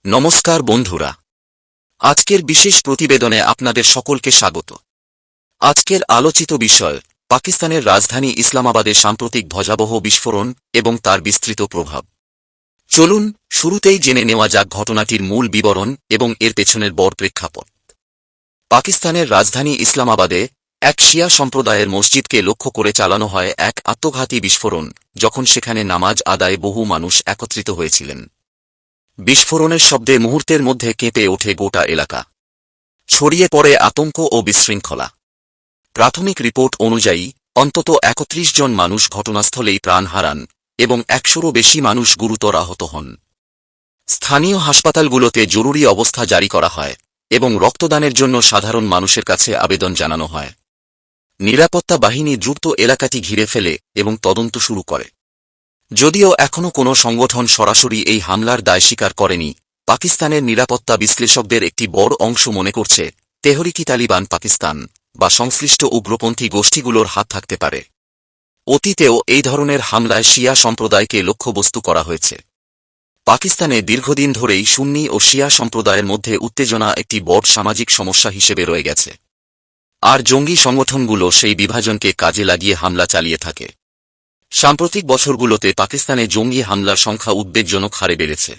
নমস্কার বন্ধুরা, আজকের বিশেষ প্রতিবেদনে আপনাদের সকলকে স্বাগত। আজকের আলোচিত বিষয় পাকিস্তানের রাজধানী ইসলামাবাদে সাম্প্রতিক ভয়াবহ বিস্ফোরণ এবং তার বিস্তৃত প্রভাব। চলুন শুরুতেই জেনে নেওয়া যাক ঘটনাটির মূল বিবরণ এবং এর পেছনের বড় প্রেক্ষাপট। পাকিস্তানের রাজধানী ইসলামাবাদে এক শিয়া সম্প্রদায়ের মসজিদকে লক্ষ্য করে চালানো হয় এক আত্মঘাতী বিস্ফোরণ, যখন সেখানে নামাজ আদায়ে বহু মানুষ একত্রিত হয়েছিলেন। বিস্ফোরণের শব্দে মুহূর্তের মধ্যে কেঁপে ওঠে গোটা এলাকা। ছড়িয়ে পড়ে আতঙ্ক ও বিশৃঙ্খলা। প্রাথমিক রিপোর্ট অনুযায়ী অন্তত ৩১ জন মানুষ ঘটনাস্থলেই প্রাণ হারান এবং ১০০রও বেশি মানুষ গুরুতর আহত হন। স্থানীয় হাসপাতালগুলোতে জরুরি অবস্থা জারি করা হয় এবং রক্তদানের জন্য সাধারণ মানুষের কাছে আবেদন জানানো হয়। নিরাপত্তা বাহিনী দ্রুত এলাকাটি ঘিরে ফেলে এবং তদন্ত শুরু করে। যদিও এখনও কোনো সংগঠন সরাসরি এই হামলার দায় স্বীকার করেনি, পাকিস্তানের নিরাপত্তা বিশ্লেষকদের একটি বড় অংশ মনে করছে তেহরিক-ই-তালিবান পাকিস্তান বা সংশ্লিষ্ট উগ্রপন্থী গোষ্ঠীগুলোর হাত থাকতে পারে। অতীতেও এই ধরনের হামলায় শিয়া সম্প্রদায়কে লক্ষ্যবস্তু করা হয়েছে। পাকিস্তানে দীর্ঘদিন ধরেই সুন্নি ও শিয়া সম্প্রদায়ের মধ্যে উত্তেজনা একটি বড় সামাজিক সমস্যা হিসেবে রয়ে গেছে, আর জঙ্গি সংগঠনগুলো সেই বিভাজনকে কাজে লাগিয়ে হামলা চালিয়ে থাকে। সাম্প্রতিক বছরগুলোতে পাকিস্তানে জঙ্গি হামলার সংখ্যা উদ্বেগজনক হারে বেড়েছে।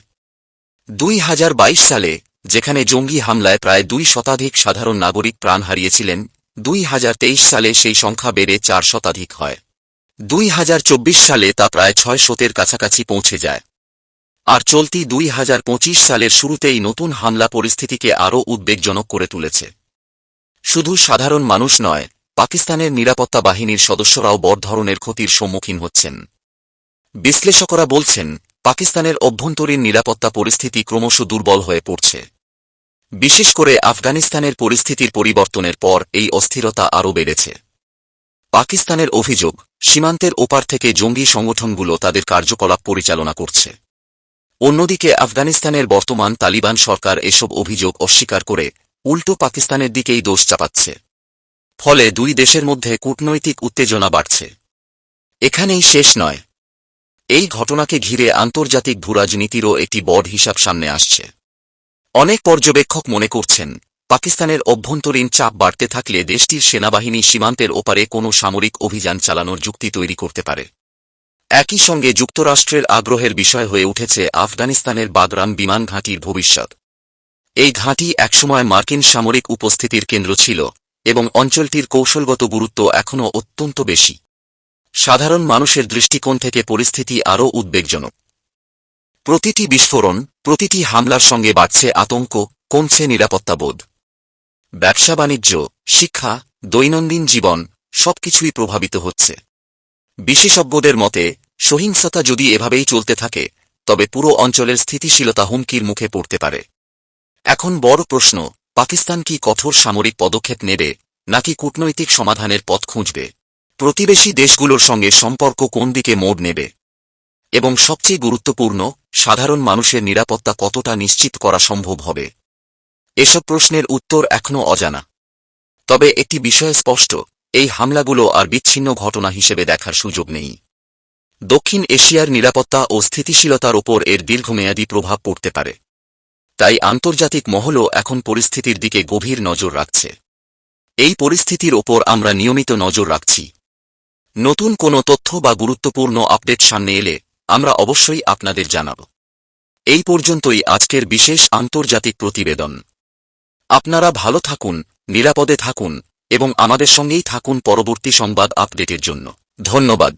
২০২২ সালে যেখানে জঙ্গি হামলায় প্রায় ২ শতাধিক সাধারণ নাগরিক প্রাণ হারিয়েছিলেন, ২০২৩ সালে সেই সংখ্যা বেড়ে ৪ শতাধিক হয়। ২০২৪ সালে তা প্রায় ৬০০-এর কাছাকাছি পৌঁছে যায়। আর চলতি ২০২৫ সালের শুরুতেই নতুন হামলা পরিস্থিতিকে আরও উদ্বেগজনক করে তুলেছে। শুধু সাধারণ মানুষ নয়, পাকিস্তানের নিরাপত্তা বাহিনীর সদস্যরাও বড় ধরনের ক্ষতির সম্মুখীন হচ্ছেন। বিশ্লেষকরা বলছেন, পাকিস্তানের অভ্যন্তরীণ নিরাপত্তা পরিস্থিতি ক্রমশ দুর্বল হয়ে পড়ছে। বিশেষ করে আফগানিস্তানের পরিস্থিতির পরিবর্তনের পর এই অস্থিরতা আরও বেড়েছে। পাকিস্তানের অভিযোগ, সীমান্তের ওপার থেকে জঙ্গি সংগঠনগুলো তাদের কার্যকলাপ পরিচালনা করছে। অন্যদিকে আফগানিস্তানের বর্তমান তালিবান সরকার এসব অভিযোগ অস্বীকার করে উল্টো পাকিস্তানের দিকেই দোষ চাপাচ্ছে। ফলে দুই দেশের মধ্যে কূটনৈতিক উত্তেজনা বাড়ছে। এখানেই শেষ নয়, এই ঘটনাকে ঘিরে আন্তর্জাতিক ভূরাজনীতিরও একটি বড় হিসাব সামনে আসছে। অনেক পর্যবেক্ষক মনে করছেন, পাকিস্তানের অভ্যন্তরীণ চাপ বাড়তে থাকলে দেশটির সেনাবাহিনী সীমান্তের ওপারে কোনো সামরিক অভিযান চালানোর যুক্তি তৈরি করতে পারে। একই সঙ্গে যুক্তরাষ্ট্রের আগ্রহের বিষয় হয়ে উঠেছে আফগানিস্তানের বাগরাম বিমান ঘাঁটির ভবিষ্যৎ। এই ঘাঁটি একসময় মার্কিন সামরিক উপস্থিতির কেন্দ্র ছিল এবং অঞ্চলটির কৌশলগত গুরুত্ব এখনও অত্যন্ত বেশি। সাধারণ মানুষের দৃষ্টিকোণ থেকে পরিস্থিতি আরও উদ্বেগজনক। প্রতিটি বিস্ফোরণ, প্রতিটি হামলার সঙ্গে বাড়ছে আতঙ্ক, কমছে নিরাপত্তাবোধ। ব্যবসা বাণিজ্য, শিক্ষা, দৈনন্দিন জীবন সবকিছুই প্রভাবিত হচ্ছে। বিশেষজ্ঞদের মতে, সহিংসতা যদি এভাবেই চলতে থাকে তবে পুরো অঞ্চলের স্থিতিশীলতা হুমকির মুখে পড়তে পারে। এখন বড় প্রশ্ন, পাকিস্তান কি কঠোর সামরিক পদক্ষেপ নেবে নাকি কূটনৈতিক সমাধানের পথ খুঁজবে? প্রতিবেশী দেশগুলোর সঙ্গে সম্পর্ক কোন দিকে মোড় নেবে? এবং সবচেয়ে গুরুত্বপূর্ণ, সাধারণ মানুষের নিরাপত্তা কতটা নিশ্চিত করা সম্ভব হবে? এসব প্রশ্নের উত্তর এখনও অজানা। তবে একটি বিষয় স্পষ্ট, এই হামলাগুলো আর বিচ্ছিন্ন ঘটনা হিসেবে দেখার সুযোগ নেই। দক্ষিণ এশিয়ার নিরাপত্তা ও স্থিতিশীলতার ওপর এর দীর্ঘমেয়াদী প্রভাব পড়তে পারে। তাই আন্তর্জাতিক মহলও এখন পরিস্থিতির দিকে গভীর নজর রাখছে। এই পরিস্থিতির ওপর আমরা নিয়মিত নজর রাখছি। নতুন কোনো তথ্য বা গুরুত্বপূর্ণ আপডেট সামনে এলে আমরা অবশ্যই আপনাদের জানাব। এই পর্যন্তই আজকের বিশেষ আন্তর্জাতিক প্রতিবেদন। আপনারা ভালো থাকুন, নিরাপদে থাকুন এবং আমাদের সঙ্গেই থাকুন পরবর্তী সংবাদ আপডেটের জন্য। ধন্যবাদ।